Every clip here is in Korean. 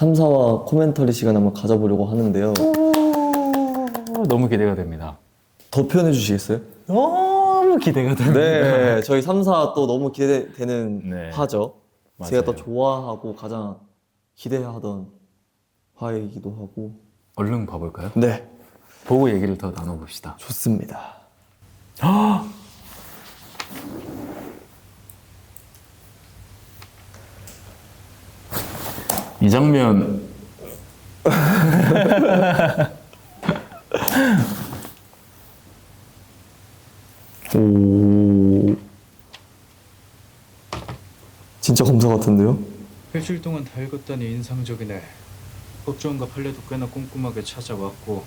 3사와 코멘터리 시간 한번 가져보려고 하는데요. 너무 기대가 됩니다. 더 표현해 주시겠어요? 너무 기대가 됩니다. 네, 저희 3사 또 너무 기대되는 네. 화죠. 맞아요. 제가 또 좋아하고 가장 기대하던 화이기도 하고. 얼른 봐볼까요? 네, 보고 얘기를 더 나눠봅시다. 좋습니다. 이 장면 오, 진짜 검사 같은데요? 일주일 동안 다 읽었다니 인상적이네. 법조원과 판례도 꽤나 꼼꼼하게 찾아왔고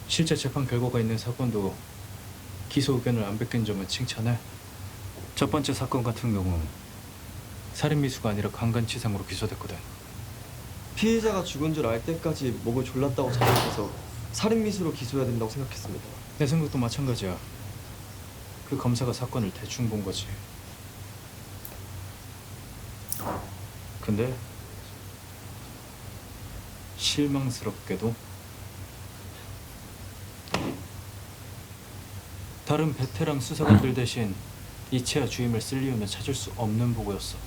실제 재판 결과가 있는 사건도 기소 의견을 안 베낀 점은 칭찬해. 첫 번째 사건 같은 경우 살인 미수가 아니라 강간치상으로 기소됐거든. 피해자가 죽은 줄 알 때까지 목을 졸랐다고 자백해서 살인미수로 기소해야 된다고 생각했습니다. 내 생각도 마찬가지야. 그 검사가 사건을 대충 본 거지. 근데 실망스럽게도 다른 베테랑 수사관들 대신 이채아 주임을 쓸 이유는 찾을 수 없는 보고였어.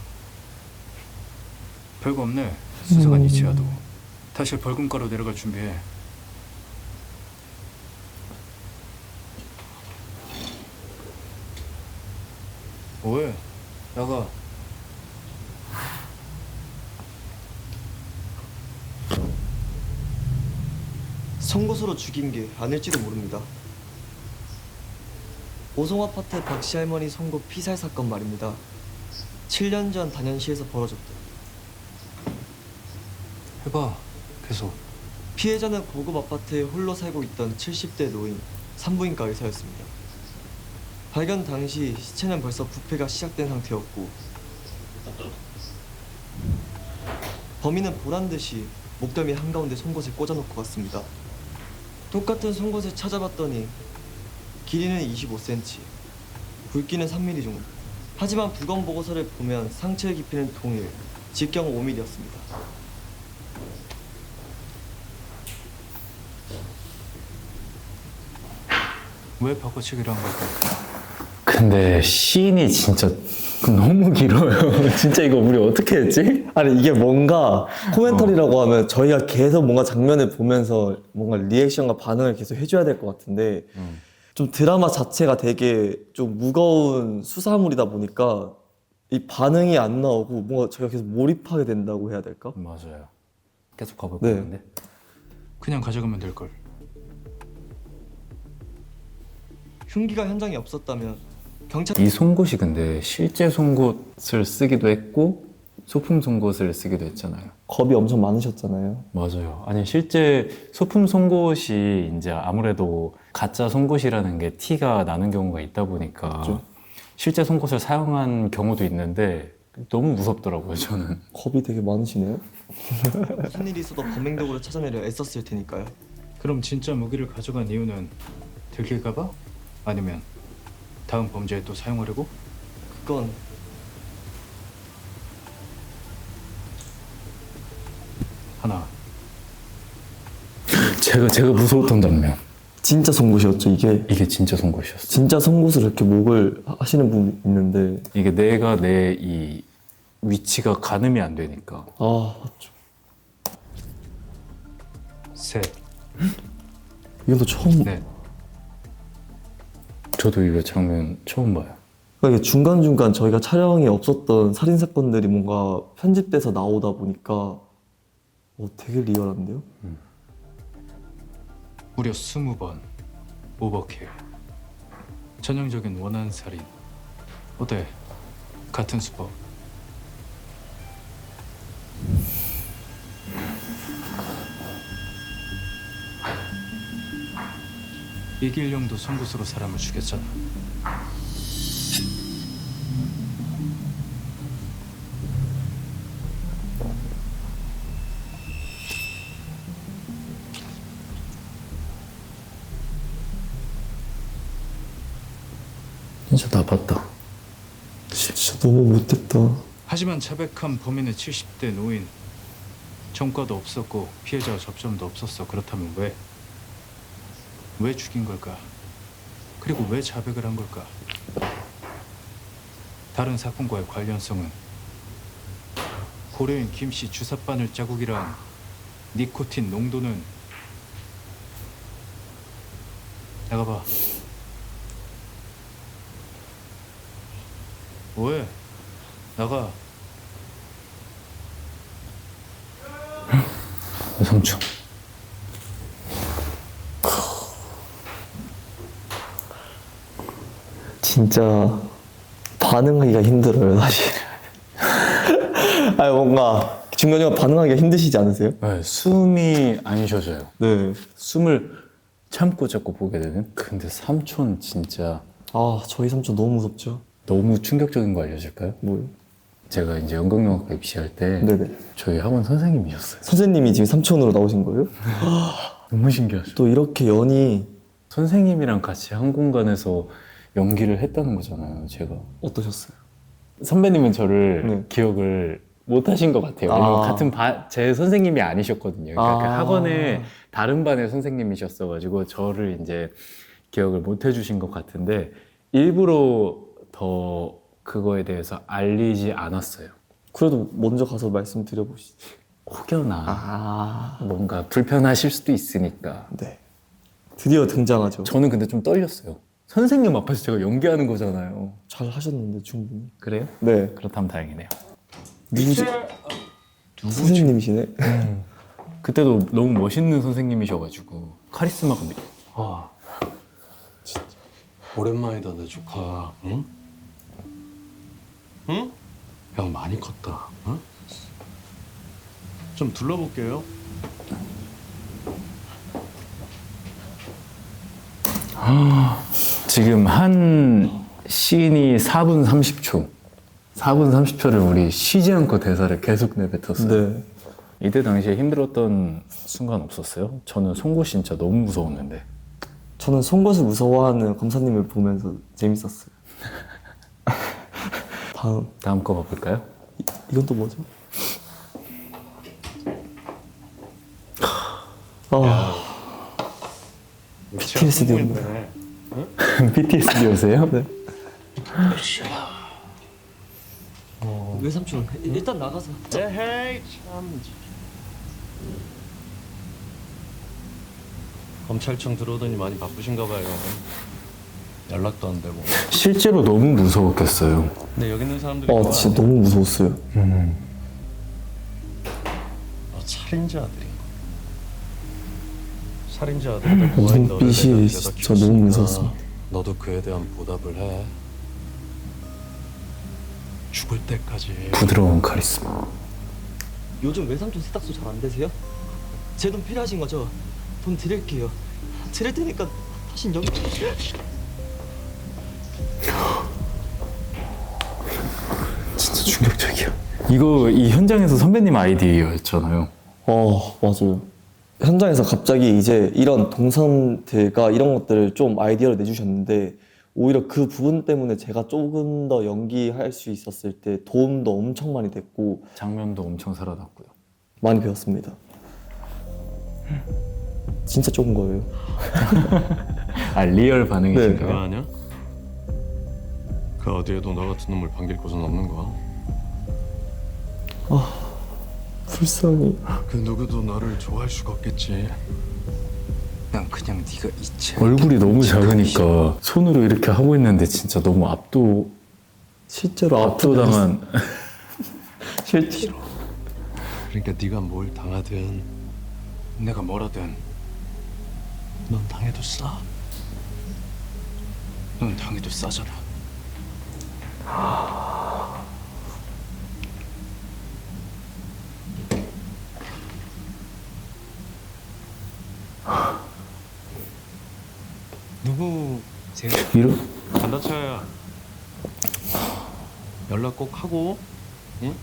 별거 없네. 수사관 이채아도 다시 벌금가로 내려갈 준비해. 왜? 나가. 송곳으로 죽인 게 아닐지도 모릅니다. 오송 아파트 박씨 할머니 송곳 피살 사건 말입니다. 7년 전 단현시에서 벌어졌대. 해봐. 계속. 피해자는 고급 아파트에 홀로 살고 있던 70대 노인 산부인과 의사였습니다. 발견 당시 시체는 벌써 부패가 시작된 상태였고 범인은 보란듯이 목덜미 한가운데 송곳을 꽂아놓고 갔습니다. 똑같은 송곳을 찾아봤더니 길이는 25cm, 굵기는 3mm 정도. 하지만 부검 보고서를 보면 상처의 깊이는 동일, 직경 5mm였습니다. 왜 바꿔치기를 한 걸까? 근데 시인이 진짜 너무 길어요. 진짜 이거 우리 어떻게 했지? 아니 이게 뭔가 코멘터리라고 하면 저희가 계속 뭔가 장면을 보면서 뭔가 리액션과 반응을 계속 해줘야 될 것 같은데 좀 드라마 자체가 되게 좀 무거운 수사물이다 보니까 이 반응이 안 나오고 뭔가 저희가 계속 몰입하게 된다고 해야 될까? 맞아요. 계속 가볼 네. 건데. 그냥 가져가면 될걸. 흉기가 현장에 없었다면 경찰 이 송곳이 근데 실제 송곳을 쓰기도 했고 소품 송곳을 쓰기도 했잖아요. 겁이 엄청 많으셨잖아요. 맞아요. 아니 실제 소품 송곳이 이제 아무래도 가짜 송곳이라는 게 티가 나는 경우가 있다 보니까 그렇죠. 실제 송곳을 사용한 경우도 있는데 너무 무섭더라고요, 저는. 겁이 되게 많으시네요. 무슨 일이 있어도 범행 도구를 찾아내려 애썼을 테니까요. 그럼 진짜 무기를 가져간 이유는 들킬까 봐? 아니면 다음 범죄에 또 사용하려고? 그건 하나. 제가 무서웠던 장면. 진짜 송곳이었죠 이게. 이게 진짜 송곳이었어. 진짜 송곳을 이렇게 목을 하시는 분 있는데 이게 내가 내 이 위치가 가늠이 안 되니까. 아 맞죠. 셋. 이건 또 처음. 넷. 저도 이거 장면 처음 봐요. 그러니까 이게 중간중간 저희가 촬영이 없었던 살인 사건들이 뭔가 편집돼서 나오다 보니까 되게 리얼한데요? 무려 20번. 오버킬. 전형적인 원한 살인. 어때? 같은 수법. 이길령도 송곳으로 사람을 죽였잖아. 진짜 나빴다. 진짜 너무 못됐다. 하지만 자백한 범인은 70대 노인. 전과도 없었고 피해자와 접점도 없었어. 그렇다면 왜? 왜 죽인 걸까? 그리고 왜 자백을 한 걸까? 다른 사건과의 관련성은? 고려인 김씨 주사바늘 자국이랑 니코틴 농도는? 나가봐. 왜? 나가. 성충. 진짜 반응하기가 힘들어요, 사실. 아니, 뭔가 중간중간 반응하기가 힘드시지 않으세요? 네, 숨이 안 쉬어져요. 네. 숨을 참고 자꾸 보게 되는. 근데 삼촌 진짜 아, 저희 삼촌 너무 무섭죠? 너무 충격적인 거 알려줄까요? 뭐요? 제가 이제 연극영화과 입시할 때 네네. 저희 학원 선생님이셨어요. 선생님이 지금 삼촌으로 나오신 거예요? 너무 신기하죠. 또 이렇게 연이 선생님이랑 같이 한 공간에서 연기를 했다는 거잖아요, 제가. 어떠셨어요? 선배님은 저를 네. 기억을 못 하신 것 같아요. 왜냐면 아. 같은 제 선생님이 아니셨거든요. 그러니까 그 아. 학원의 다른 반의 선생님이셨어가지고 저를 이제 기억을 못 해주신 것 같은데 일부러 더 그거에 대해서 알리지 않았어요. 그래도 먼저 가서 말씀드려보시죠. 혹여나 아. 뭔가 불편하실 수도 있으니까. 네. 드디어 등장하죠. 저는 근데 좀 떨렸어요. 선생님 앞에서 제가 연기하는 거잖아요. 잘 하셨는데, 충분히. 그래요? 네. 그렇다면 다행이네요. 누구지? 선생님이시네. 그때도 너무 멋있는 선생님이셔가지고 카리스마가 와. 오랜만이다 내 조카. 응? 응? 형 많이 컸다. 응? 좀 둘러볼게요. 지금 한 씬이 4분 30초. 4분 30초를 우리 쉬지 않고 대사를 계속 내뱉었어요. 네. 이때 당시에 힘들었던 순간 없었어요? 저는 송곳 진짜 너무 무서웠는데. 저는 송곳을 무서워하는 검사님을 보면서 재밌었어요. 다음 거 봐볼까요? 이건 또 뭐죠? 아, PTSD 옵니다. PTSD였어요? 네. 외삼촌 일단 나가서. 에헤이 참. 검찰청 들어오더니 많이 바쁘신가 봐요. 연락도 안 되고. 실제로 너무 무서웠겠어요. 근데 여기 있는 사람들이 아, 진짜 너무 무서웠어요. 너 살인자 아들인가? 살인자 아들이다. 눈빛이 진짜 너무 무서웠습니다. 너도 그에 대한 보답을 해. 죽을 때까지. 부드러운 카리스마. 요즘 외삼촌 세탁소 잘 안 되세요? 제 돈 필요하신 거죠? 돈 드릴게요. 드릴 테니까 다신 여기. 진짜 충격적이야. 이거 이 현장에서 선배님 아이디어였잖아요. 맞아요. 현장에서 갑자기 이제 이런 동선들과 이런 것들을 좀 아이디어를 내주셨는데 오히려 그 부분 때문에 제가 조금 더 연기할 수 있었을 때 도움도 엄청 많이 됐고 장면도 엄청 살아났고요. 많이 배웠습니다. 진짜 좋은 거예요. 아 리얼 그거 반응이신가요? 아니야? 그 어디에도 너 같은 놈을 반길 곳은 없는 거야. 불쌍히. 그 누구도 너를 좋아할 수가 없겠지. 난 그냥 네가 이체. 얼굴이 너무 작으니까 손으로 이렇게 하고 있는데 진짜 너무 실제로 압도당한. 실제로. 그러니까 네가 뭘 당하든 내가 뭐라든 넌 당해도 싸. 넌 당해도 싸잖아. 누구세요? 이러? 반다차야. 연락 꼭 하고. 응?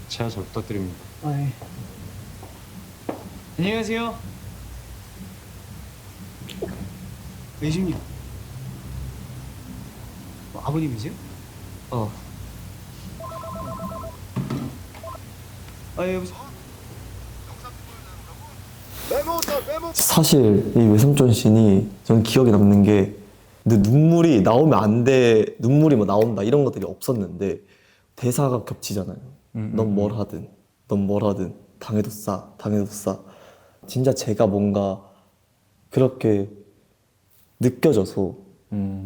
제가 잘 부탁드립니다. 네. 안녕하세요. 예수님. 아버님이세요? 어. 여보세요. 사실 이 외삼촌 씬이 전 기억에 남는 게 근데 눈물이 나오면 안 돼, 눈물이 뭐 나온다 이런 것들이 없었는데 대사가 겹치잖아요. 넌 뭘 하든, 넌 뭘 하든 당해도 싸, 당해도 싸. 진짜 제가 뭔가 그렇게 느껴져서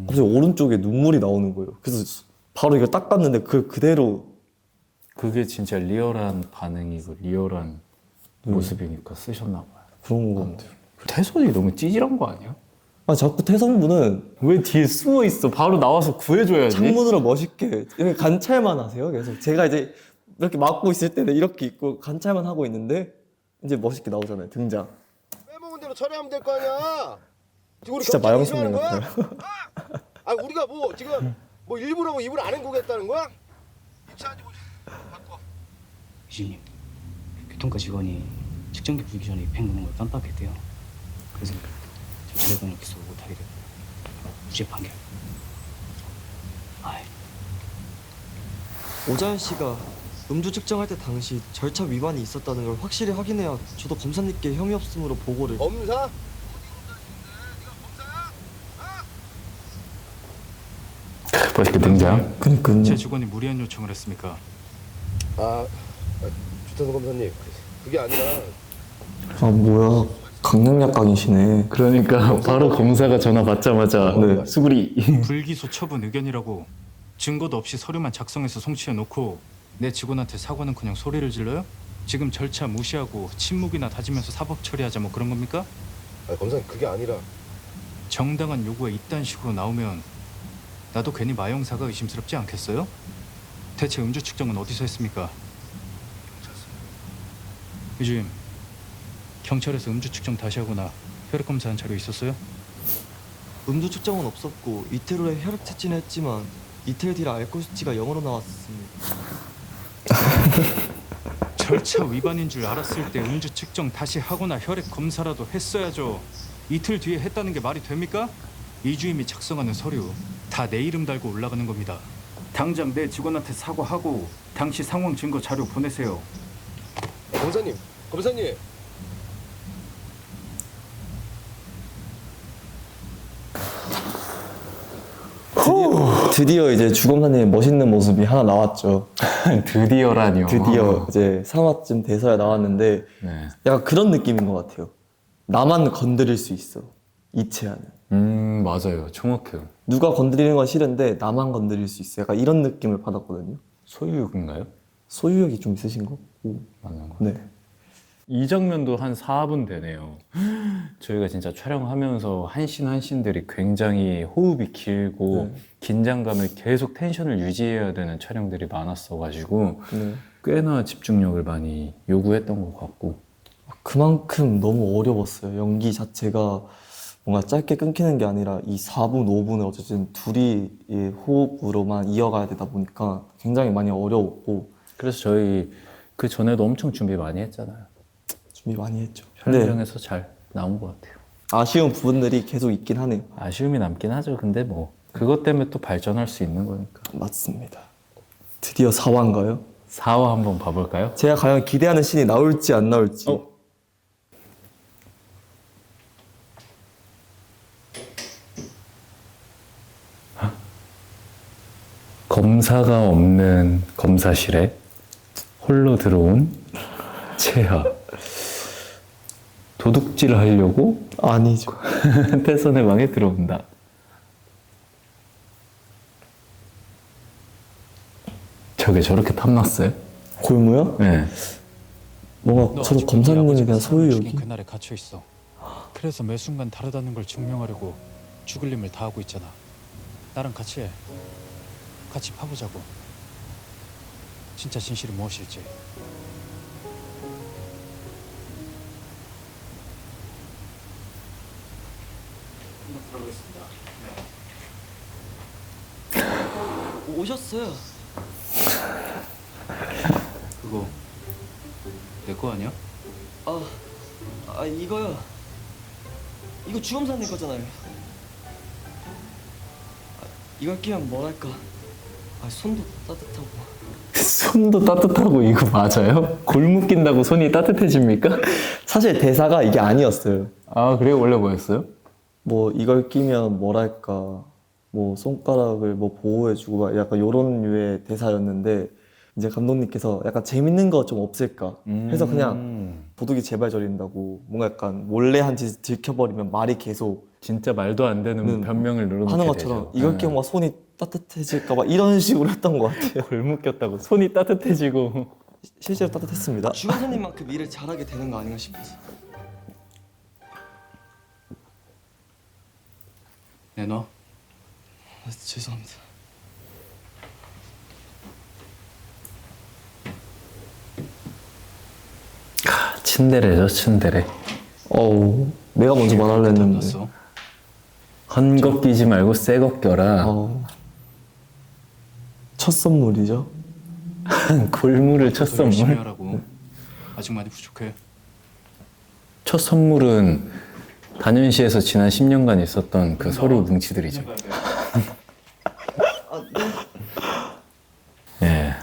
갑자기 오른쪽에 눈물이 나오는 거예요. 그래서 바로 이걸 닦았는데 그대로 그게 진짜 리얼한 반응이고 리얼한 모습이니까 쓰셨나 봐요. 그런 거 같아요. 태선이 너무 찌질한 거 아니야? 아 자꾸 태성분은 왜 뒤에 숨어 있어? 바로 나와서 구해줘야지. 창문으로 멋있게 이렇게 관찰만 하세요. 계속 제가 이제 이렇게 막고 있을 때는 이렇게 있고 관찰만 하고 있는데 이제 멋있게 나오잖아요. 등장. 빼먹은 대로 처리하면 될 거 아니야. 지금 우리 진짜 경찰이 마영 선배 싫어하는 같아요. 거야? 아 우리가 뭐 지금 뭐 일부러 뭐 입을 안 헹구겠다는 거야? 유진님, 교통과 직원이 측정기 불기 전에 입행하는 걸 깜빡했대요. 그래서 자료관을 기소 못하게 됐고 무죄 판결. 아이, 오자연 씨가 음주 측정할 때 당시 절차 위반이 있었다는 걸 확실히 확인해야 저도 검사님께 혐의 없음으로 보고를. 검사? 멋있게 등장. 그러니까 제 직원이 무리한 요청을 했습니까? 주탄 검사님 그게 아니라 아 뭐야 강력약강이시네. 그러니까 바로 검사가 전화 받자마자 네. 수구리. 불기소 처분 의견이라고 증거도 없이 서류만 작성해서 송치해 놓고 내 직원한테 사과는커녕 소리를 질러요? 지금 절차 무시하고 침묵이나 다지면서 사법 처리하자 뭐 그런 겁니까? 검사님 그게 아니라 정당한 요구가 이딴 식으로 나오면 나도 괜히 마영사가 의심스럽지 않겠어요? 대체 음주 측정은 어디서 했습니까? 유주임, 경찰에서 음주 측정 다시 하거나 혈액 검사한 자료 있었어요? 음주 측정은 없었고 이틀 후에 혈액 채취는 했지만 이틀 뒤에 알코올 수치가 0으로 나왔습니다. 절차 위반인 줄 알았을 때 음주 측정 다시 하거나 혈액 검사라도 했어야죠. 이틀 뒤에 했다는 게 말이 됩니까? 이주임이 작성하는 서류 다 내 이름 달고 올라가는 겁니다. 당장 내 직원한테 사과하고 당시 상황 증거 자료 보내세요. 검사님 드디어 이제 주검사님의 멋있는 모습이 하나 나왔죠. 드디어라뇨. 드디어 이제 3화쯤 돼서야 나왔는데 네. 약간 그런 느낌인 것 같아요. 나만 건드릴 수 있어. 이채하는. 맞아요. 정확해요. 누가 건드리는 건 싫은데 나만 건드릴 수 있어. 약간 이런 느낌을 받았거든요. 소유욕인가요? 소유욕이 좀 있으신 거? 맞는 거. 네. 이 장면도 한 4분 되네요. 저희가 진짜 촬영하면서 한 씬 한 씬들이 굉장히 호흡이 길고 네. 긴장감을 계속 텐션을 유지해야 되는 촬영들이 많았어가지고 네. 꽤나 집중력을 많이 요구했던 것 같고 그만큼 너무 어려웠어요. 연기 자체가 뭔가 짧게 끊기는 게 아니라 이 4분, 5분을 어쨌든 둘이 이 호흡으로만 이어가야 되다 보니까 굉장히 많이 어려웠고 그래서 저희 그 전에도 엄청 준비 많이 했잖아요. 준비 많이 했죠. 근데 촬영장에서 잘 나온 것 같아요. 아쉬운 부분들이 계속 있긴 하네요. 아쉬움이 남긴 하죠. 근데 뭐 그것 때문에 또 발전할 수 있는 거니까. 맞습니다. 드디어 4화인가요? 4화 한번 봐볼까요? 제가 과연 기대하는 씬이 나올지 안 나올지. 검사가 없는 검사실에 홀로 들어온 채하. 도둑질 하려고 아니죠. 태선의 방에 들어온다. 저게 저렇게 탐났어요? 골무요? 네. 뭔가 저도 검사님에 대한 소유욕이 그날에 갇혀 있어. 그래서 매 순간 다르다는 걸 증명하려고 죽을 힘을 다하고 있잖아. 나랑 같이 해. 같이 파보자고. 진짜 진실이 무엇일지. 오셨어요. 그거 내 거 아니야? 이거요. 이거 주검사님 거잖아요. 이걸 끼면 뭐랄까. 손도 따뜻하고. 손도 따뜻하고 이거 맞아요? 골무 낀다고 손이 따뜻해집니까? 사실 대사가 이게 아니었어요. 아, 그래요? 원래 뭐였어요? 뭐 이걸 끼면 뭐랄까 뭐 손가락을 뭐 보호해주고 막 약간 요런 류의 대사였는데 이제 감독님께서 약간 재밌는 거 좀 없을까 해서 그냥 도둑이 제발 저린다고 뭔가 약간 몰래 한 짓 들켜버리면 말이 계속 진짜 말도 안 되는 변명을 늘어놓게 하는 되죠. 것처럼 이걸 끼면 막 손이 따뜻해질까 봐 이런 식으로 했던 것 같아요. 골무 꼈다고 손이 따뜻해지고. 실제로 따뜻했습니다. 주원사님만큼 일을 잘하게 되는 거 아닌가 싶어서. 내놔. 죄송합니다. 친데레죠, 친데레. 어우 내가 먼저 말하려 했는데 났어. 헌것 끼지 말고 새것 껴라. 첫 선물이죠. 골무를 첫 더 열심히 선물. 하라고. 아직 많이 부족해. 첫 선물은 단연시에서 지난 10년간 있었던 그 서류 뭉치들이죠. 예.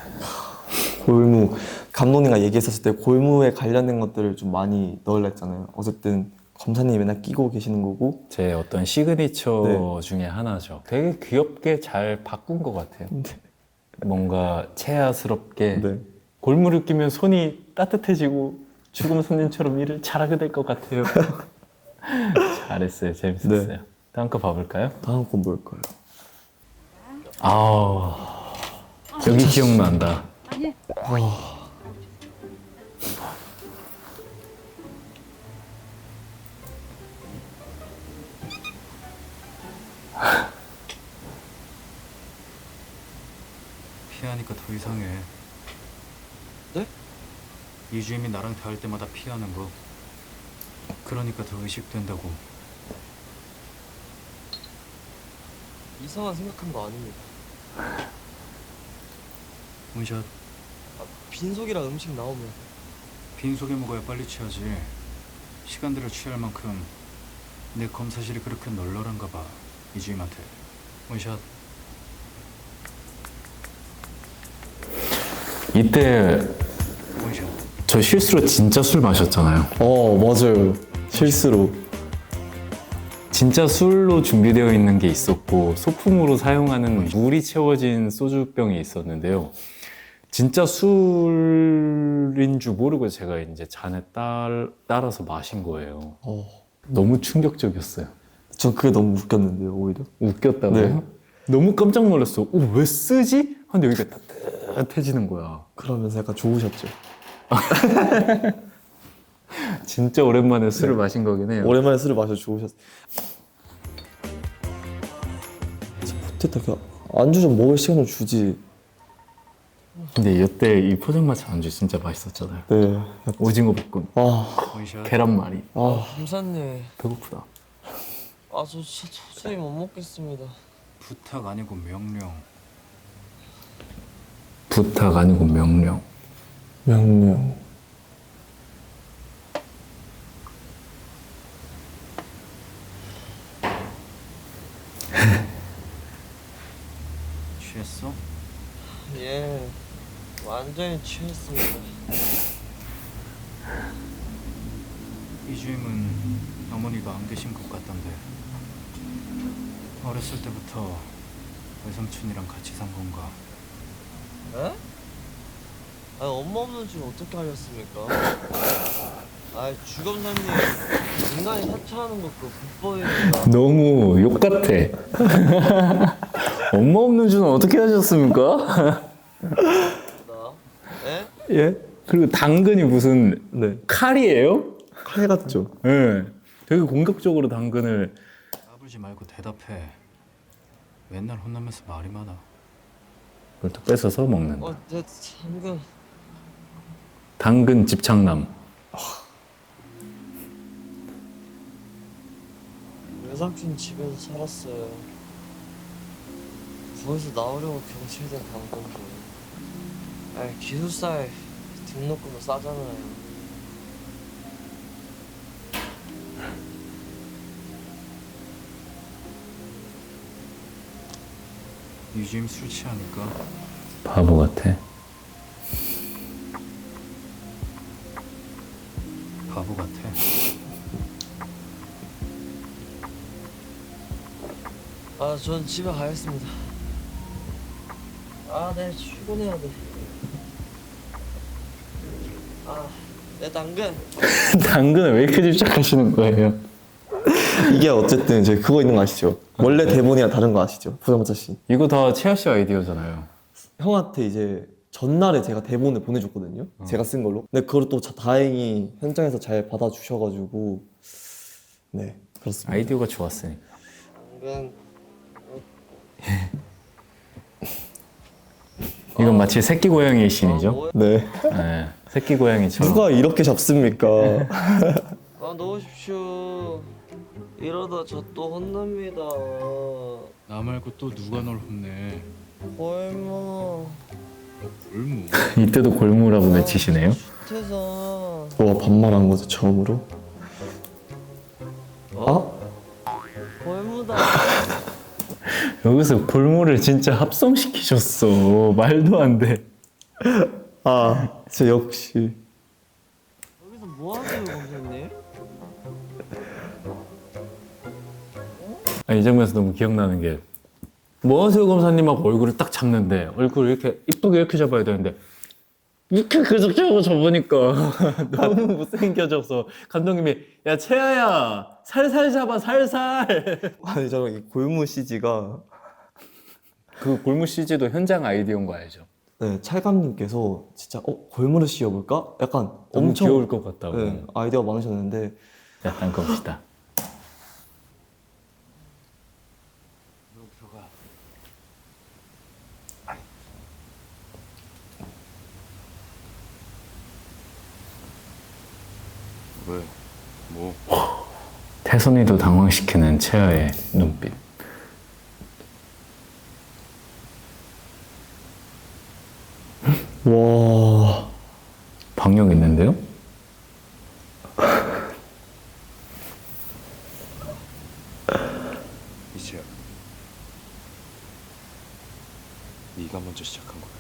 골무 감독님과 얘기했었을 때 골무에 관련된 것들을 좀 많이 넣으려 했잖아요. 어쨌든 검사님이 맨날 끼고 계시는 거고 제 어떤 시그니처 네. 중에 하나죠. 되게 귀엽게 잘 바꾼 것 같아요. 네. 뭔가 체아스럽게 네. 골무를 끼면 손이 따뜻해지고 죽음 손님처럼 일을 잘하게 될 것 같아요. 잘했어요. 재밌었어요. 네. 다음 거 봐볼까요? 다음 건 뭘까요? 아, 여기 기억난다. 피하니까 더 이상해. 네? 이주임이 나랑 대할 때마다 피하는 거. 그러니까 더 의식된다고. 이상한 생각한 거 아닙니다. 원샷. 빈속이랑 음식 나오면 빈속에 먹어야 빨리 취하지. 시간대로 취할 만큼 내 검사실이 그렇게 널널한가 봐. 이주임한테. 원샷. 이때 원샷. 저 실수로 진짜 술 마셨잖아요. 맞아요. 실수로. 진짜 술로 준비되어 있는 게 있었고 소품으로 사용하는 물이 채워진 소주병이 있었는데요. 진짜 술인 줄 모르고 제가 이제 잔에 따라서 마신 거예요. 너무 충격적이었어요. 전 그게 너무 웃겼는데요, 오히려. 웃겼다고요? 네. 너무 깜짝 놀랐어. 왜 쓰지? 근데 여기가 따뜻해지는 거야. 그러면서 약간 좋으셨죠. 진짜 오랜만에 술을 마신 거긴 해요. 오랜만에 술을 마셔 좋으셨어요. 됐다, 그냥 안주 좀 먹을 시간을 주지. 근데 이때 이 포장마차 안주 진짜 맛있었잖아요. 네. 오징어 볶음, 원샷. 계란말이. 검사님, 배고프다. 저 도저히 못 먹겠습니다. 부탁 아니고 명령. 부탁 아니고 명령. 명령. 취했어? 예, 완전히 취했습니다. 이주임은 어머니가 안 계신 것 같던데. 어렸을 때부터 외삼촌이랑 같이 산 건가? 에? 엄마 없는 줄 어떻게 알렸습니까? 주검사님, 인간이 사찰하는 거 그거 불법입니다. 너무 욕 같아. 엄마 없는 주는 어떻게 하셨습니까? 에? 예? 그리고 당근이 무슨 네. 칼이에요? 칼 같죠? 예. 되게 공격적으로 당근을. 까불지 말고 대답해. 맨날 혼나면서 말이 많아. 그걸 또 뺏어서 먹는다. 내 당근. 당근 집착남. 외삼촌 집에서 살았어요. 거기서 나오려고 경찰대 간 건데. 기숙사에 등록금도 싸잖아요. 이주임 술 취하니까 바보 같아. 바보 같아. 아, 전 집에 가겠습니다. 아, 내일 출근해야 돼. 아, 내 당근. 당근에 왜 이렇게 집착하시는 거예요? 이게 어쨌든 저희 그거 있는 거 아시죠? 원래 대본이랑 다른 거 아시죠? 부장자 씨. 이거 다 채아 씨 아이디어잖아요. 형한테 이제 전날에 제가 대본을 보내줬거든요. 제가 쓴 걸로. 근데 그걸 또 다행히 현장에서 잘 받아주셔가지고 네 그렇습니다. 아이디어가 좋았으니까. 당근. 이건 마치 새끼 고양이의 아, 신이죠. 뭐야? 네. 네, 새끼 고양이처럼. 누가 이렇게 잡습니까? 아, 놓으십시오. 이러다 저 또 혼납니다. 나 말고 또 누가 널 혼내? 골무. 골무. 이때도 골무라고 외치시네요. 태서. 와 반말한 거죠 처음으로? 아? 골무다. 여기서 골무를 진짜 합성시키셨어. 말도 안 돼. 아, 저 역시 여기서 뭐 하세요, 검사님? 이 장면에서 너무 기억나는 게 뭐하세요 검사님하고 얼굴을 딱 잡는데 얼굴을 이렇게 이쁘게 이렇게 잡아야 되는데 이렇게 계속 잡으니까 너무 못생겨져서 감독님이 야 채아야 살살 잡아 살살. 아니 저는 이 골무 CG가 그 골무 CG도 현장 아이디어인 거 알죠? 네, 찰감님께서 진짜 골무를 씌워볼까? 약간 너무 엄청 귀여울 것 같다고. 네, 아이디어 많으셨는데 자, 딴 거 봅시다. 왜? 뭐? 태선이도 당황시키는 채아의 눈빛. 와 박력 있는데요? 이제야. 네가 먼저 시작한 거야.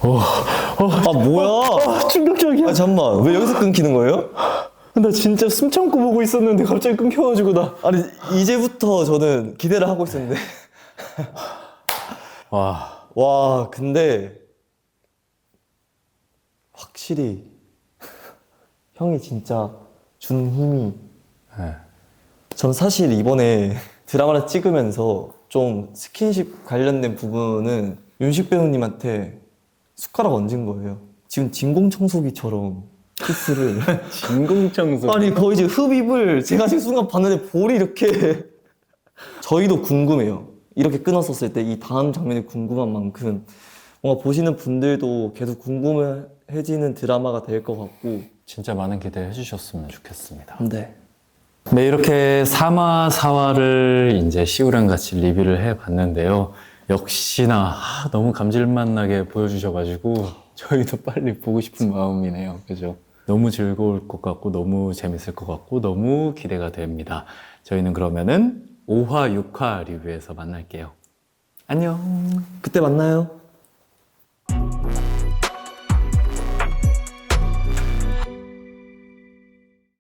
아 뭐야? 충격적이야. 아 잠만 왜 여기서 끊기는 거예요? 나 진짜 숨 참고 보고 있었는데 갑자기 끊겨가지고 나. 아니 이제부터 저는 기대를 하고 있었는데 와. 와 근데 확실히 형이 진짜 준 힘이 네. 전 사실 이번에 드라마를 찍으면서 좀 스킨십 관련된 부분은 윤식 배우님한테 숟가락 얹은 거예요. 지금 진공청소기처럼 키스를 진공청소. 아니 거의 지금 흡입을 제가 지금 순간 봤는데 볼이 이렇게 저희도 궁금해요. 이렇게 끊었었을 때 이 다음 장면이 궁금한 만큼 뭔가 보시는 분들도 계속 궁금해지는 드라마가 될 것 같고 진짜 많은 기대해 주셨으면 좋겠습니다. 네. 네, 이렇게 3화, 4화를 이제 시우랑 같이 리뷰를 해봤는데요. 역시나 너무 감질맛 나게 보여주셔가지고 저희도 빨리 보고 싶은 마음이네요. 그죠? 너무 즐거울 것 같고 너무 재밌을 것 같고 너무 기대가 됩니다. 저희는 그러면은 5화, 6화 리뷰에서 만날게요. 안녕. 그때 만나요.